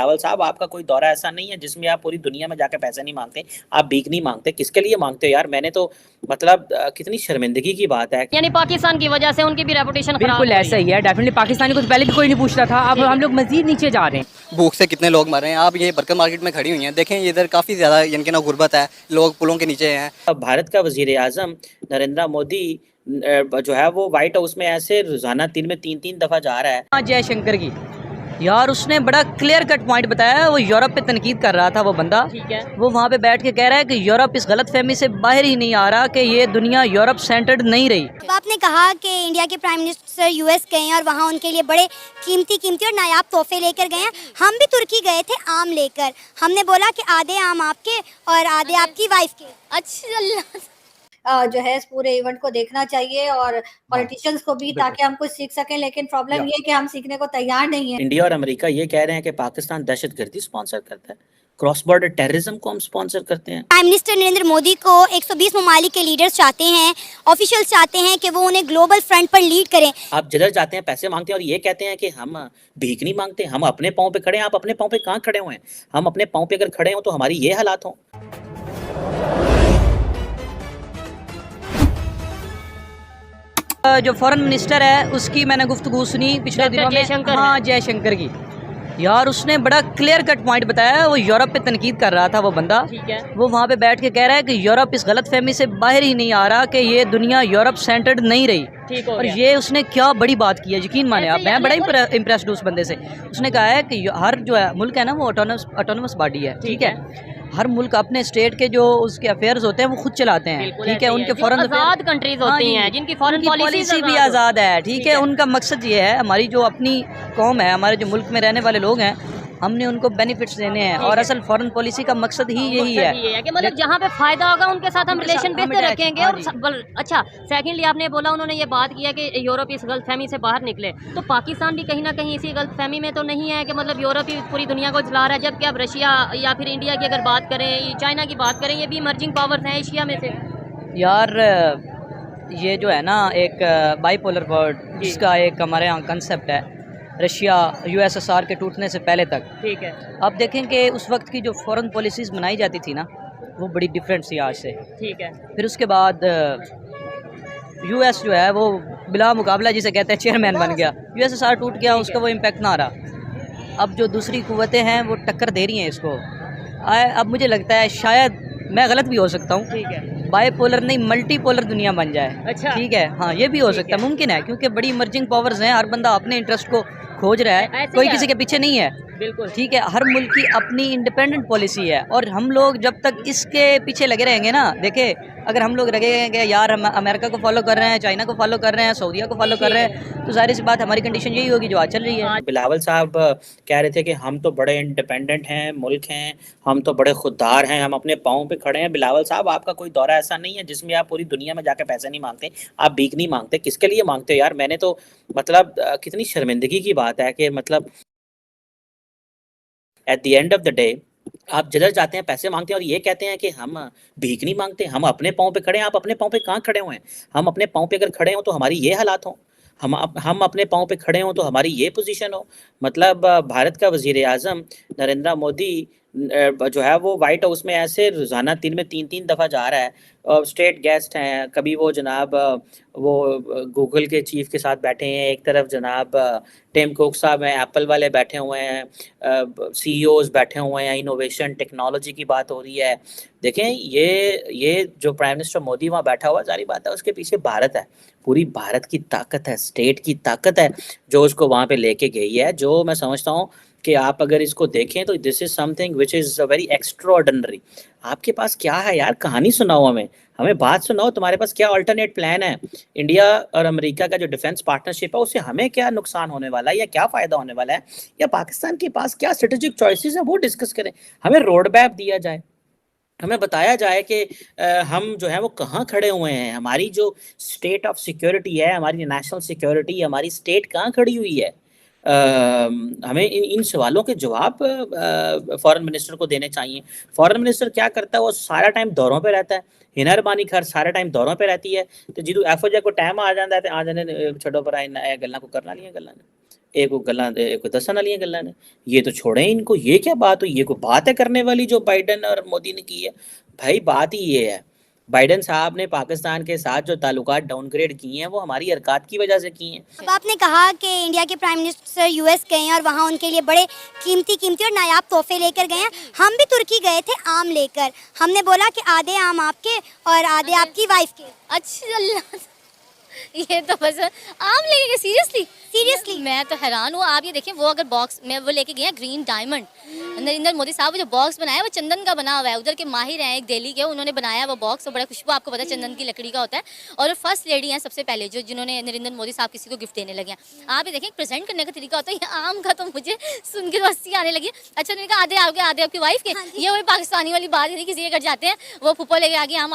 बिलावल साहब, आपका कोई दौरा ऐसा नहीं है जिसमें आप पूरी दुनिया में जाके पैसे नहीं मांगते, आप भीख नहीं मांगते, किसके लिए मांगते हो यार? मैंने तो मतलब कितनी शर्मिंदगी की बात है। यानी पाकिस्तान की वजह से उनकी भी रेपुटेशन खराब बिल्कुल हो रही ऐसा ही है, डेफिनेटली पाकिस्तानी को तो पहले भी कोई नहीं पूछता था, अब हम लोग मजीद नीचे जा रहे हैं। भूख से कितने लोग मर रहे हैं। आप ये बरकर मार्केट में खड़ी हुई हैं, देखें इधर काफ़ी ज़्यादा इनके ना गुर्बत है, लोग पुलों के नीचे हैं। अब भारत का वजीर आजम नरेंद्र मोदी जो है वो व्हाइट हाउस में ऐसे रोजाना दिन में 3-3 दफा जा रहा है। हाँ, जयशंकर की यार उसने बड़ा क्लियर कट पॉइंट बताया। वो यूरोप पे तनकीद कर रहा था वो बंदा, ठीक है। वो वहाँ पे बैठ के कह रहा है कि यूरोप इस गलत फहमी से बाहर ही नहीं आ रहा कि ये दुनिया यूरोप सेंटर्ड नहीं रही। तो आपने कहा कि इंडिया के प्राइम मिनिस्टर यूएस गए हैं और वहाँ उनके लिए बड़े कीमती और नायाब तोहफे लेकर गए हैं। हम भी तुर्की गए थे आम लेकर, हमने बोला कि आधे आम आपके और आधे आपकी वाइफ के। अच्छा, जो है इस पूरे इवेंट को देखना चाहिए और पॉलिटिशियंस को भी, ताकि हम कुछ सीख सकें। लेकिन प्रॉब्लम ये है कि हम सीखने को तैयार नहीं है। इंडिया और अमेरिका ये कह रहे हैं कि पाकिस्तान दहशतगर्दी स्पॉन्सर करता है, क्रॉस बॉर्डर टेररिज्म को हम स्पॉन्सर करते हैं। प्राइम मिनिस्टर नरेंद्र मोदी को 120 ममालिक के लीडर्स चाहते हैं, ऑफिशियल्स चाहते हैं कि वो उन्हें ग्लोबल फ्रंट पर लीड करें। आप जिधर जाते हैं पैसे मांगते हैं और ये कहते हैं कि हम भीख नहीं मांगते, हम अपने पाँव पे खड़े हैं। आप अपने पाँव पे कहाँ खड़े हुए हैं? हम अपने पाँव पे अगर खड़े हों तो हमारी ये हालात हों। जो फॉरेन मिनिस्टर है उसकी मैंने गुफ्तगू सुनी पिछले दिनों में। हाँ, जयशंकर की यार उसने बड़ा क्लियर कट पॉइंट बताया। वो यूरोप पे तनकीद कर रहा था वो बंदा, ठीक है। वो वहाँ पे बैठ के कह रहा है कि यूरोप इस गलत फहमी से बाहर ही नहीं आ रहा कि ये दुनिया यूरोप सेंटर्ड नहीं रही। ठीक हो और गया। ये उसने क्या बड़ी बात की है, यकीन माने आप, मैं बड़ा इम्प्रेस्ड हूँ उस बंदे से। उसने कहा है कि हर जो है मुल्क है ना वो ऑटोनमस बॉडी है, ठीक है। हर मुल्क अपने स्टेट के जो उसके अफेयर्स होते हैं वो खुद चलाते हैं, ठीक है। उनके फॉरेन आजाद कंट्रीज होती हैं जिनकी फॉरेन पॉलिसी भी आज़ाद है, ठीक है। उनका मकसद ये है, हमारी जो अपनी कौम है, हमारे जो मुल्क में रहने वाले लोग हैं, हमने उनको बेनिफिट्स देने हैं। और असल फॉरेन पॉलिसी का मकसद ही यही है कि मतलब जहाँ पे फायदा होगा उनके साथ हम रिलेशन बेहतर रखेंगे। हाँ और अच्छा, सेकंडली आपने बोला उन्होंने ये बात किया कि यूरोप इस गलतफहमी से बाहर निकले, तो पाकिस्तान भी कहीं ना कहीं इसी गलतफहमी में तो नहीं है कि मतलब यूरोप ही पूरी दुनिया को जला रहा है, जबकि अब रशिया या फिर इंडिया की अगर बात करें, चाइना की बात करें, ये भी इमर्जिंग पावर्स हैं एशिया में से। यार ये जो है ना एक बाईपोलर वर्ल्ड, जिसका एक हमारे यहाँ कंसेप्ट है, रशिया यूएसएसआर के टूटने से पहले तक, ठीक है। आप देखें कि उस वक्त की जो फॉरेन पॉलिसीज़ बनाई जाती थी ना वो बड़ी डिफरेंट थी आज से। ठीक है। फिर उसके बाद यूएस जो है वो बिला मुकाबला जिसे कहते हैं चेयरमैन बन गया, यूएसएसआर टूट गया, उसका वो इम्पैक्ट ना आ रहा। अब जो दूसरी कुव्वतें हैं वो टक्कर दे रही हैं इसको। अब मुझे लगता है, शायद मैं गलत भी हो सकता हूँ, ठीक है, बाईपोलर नहीं मल्टीपोलर दुनिया बन जाए। अच्छा, ठीक है, हाँ ये भी हो सकता है, मुमकिन है, क्योंकि बड़ी इमर्जिंग पावर्स हैं, हर बंदा अपने इंटरेस्ट को खोज रहा है, कोई किसी के पीछे नहीं है। बिल्कुल ठीक है, हर मुल्क की अपनी इंडिपेंडेंट पॉलिसी है। और हम लोग जब तक इसके पीछे लगे रहेंगे ना, देखे अगर हम लोग लगेंगे यार हम अमेरिका को फॉलो कर रहे हैं, चाइना को फॉलो कर रहे हैं, सऊदीया को फॉलो कर रहे हैं, तो जाहिर सी बात हमारी कंडीशन यही होगी जो आज चल रही है। बिलावल साहब कह रहे थे कि हम तो बड़े इंडिपेंडेंट हैं, मुल्क हैं, हम तो बड़े खुददार हैं, हम अपने पाँव पे खड़े हैं। बिलावल साहब, आपका कोई दौरा ऐसा नहीं है जिसमें आप पूरी दुनिया में जाके पैसे नहीं मांगते, आप भीख नहीं मांगते, किसके लिए मांगते हो यार? मैंने तो मतलब कितनी शर्मिंदगी की बात है कि मतलब at the end of the day आप जिधर जाते हैं पैसे मांगते हैं और ये कहते हैं कि हम भीख नहीं मांगते, हम अपने पाँव पे खड़े हैं। आप अपने पाँव पे कहाँ खड़े हुए हैं? हम अपने पाँव पे अगर खड़े हों तो हमारी ये हालात हों, हम अपने पाँव पे खड़े हों तो हमारी ये पोजीशन हो। मतलब भारत का वजीर आजम नरेंद्र मोदी जो है वो व्हाइट हाउस में ऐसे रोज़ाना दिन में 3-3 दफ़ा जा रहा है। स्टेट गेस्ट हैं, कभी वो जनाब वो गूगल के चीफ के साथ बैठे हैं, एक तरफ जनाब टिम कुक साहब हैं, एप्पल वाले बैठे हुए हैं, सीईओज बैठे हुए हैं, इनोवेशन टेक्नोलॉजी की बात हो रही है। देखें ये जो प्राइम मिनिस्टर मोदी वहाँ बैठा हुआ, सारी बात है उसके पीछे भारत है, पूरी भारत की ताकत है, स्टेट की ताकत है जो उसको वहाँ पे लेके गई है। जो मैं समझता हूँ कि आप अगर इसको देखें तो this is something which is very extraordinary. आपके पास क्या है यार? कहानी सुनाओ हमें बात सुनाओ, तुम्हारे पास क्या अल्टरनेट प्लान है? इंडिया और अमेरिका का जो डिफेंस पार्टनरशिप है उससे हमें क्या नुकसान होने वाला है या क्या फ़ायदा होने वाला है, या पाकिस्तान के पास क्या स्ट्रेटेजिक चॉइसेस हैं वो डिस्कस करें। हमें रोड मैप दिया जाए, हमें बताया जाए कि हम जो है वो कहाँ खड़े हुए हैं, हमारी जो स्टेट ऑफ सिक्योरिटी है, हमारी नेशनल सिक्योरिटी, हमारी स्टेट कहाँ खड़ी हुई है। हमें इन सवालों के जवाब फॉरेन मिनिस्टर को देने चाहिए। फॉरेन मिनिस्टर क्या करता है? वो सारा टाइम दौरों पे रहता है, हिनर बानी खर सारा टाइम दौरों पे रहती है, तो जिदू एफओ को टाइम आ जाता है तो आ जाने छोड़ो पर आए गल्ला को करना नहीं है गल्ला ने एक को गल्ला एक को दसन वाली गल्ला ने, ये तो छोड़े इनको, ये क्या बात हुई, ये कोई बात है करने वाली जो बाइडन और मोदी ने की है। भाई बात ही ये है, बाइडन साहब ने पाकिस्तान के साथ जो ताल्लुकात डाउनग्रेड किए हैं वो हमारी हरकत की वजह से किए हैं। अब आपने कहा कि इंडिया के प्राइम मिनिस्टर यूएस गए हैं और वहाँ उनके लिए बड़े कीमती और नायाब तोहफे लेकर गए हैं। हम भी तुर्की गए थे आम लेकर, हमने बोला कि आधे आम आपके और आधे आपकी वाइफ के। अच्छा अल्लाह, ये तो बस आम लेके गए, सीरियसली सीरियसली मैं तो हैरान हूँ। आप ये देखें, वो अगर बॉक्स में वो लेके गए हैं ग्रीन डायमंड, नरेंद्र मोदी साहब वो जो बॉक्स बनाया है वो चंदन का बना हुआ है। उधर के माहिर हैं एक दिल्ली के, उन्होंने बनाया वो बॉक्स, और बड़ा खुशबू, आपको पता है चंदन की लकड़ी का होता है। और वो फर्स्ट लेडी हैं सबसे पहले जो जिन्होंने नरेंद्र मोदी साहब किसी को गिफ्ट देने लगे हैं। आप ये देखें प्रेजेंट करने का तरीका होता है। ये आम का तो मुझे सुन के तो हंसी आने लगी। अच्छा, उन्होंने कहा आधे आपके आधे आपकी वाइफ के। ये वही पाकिस्तानी वाली बात है, किसी के घर जाते हैं वो फुप्पो लेके आ गए आम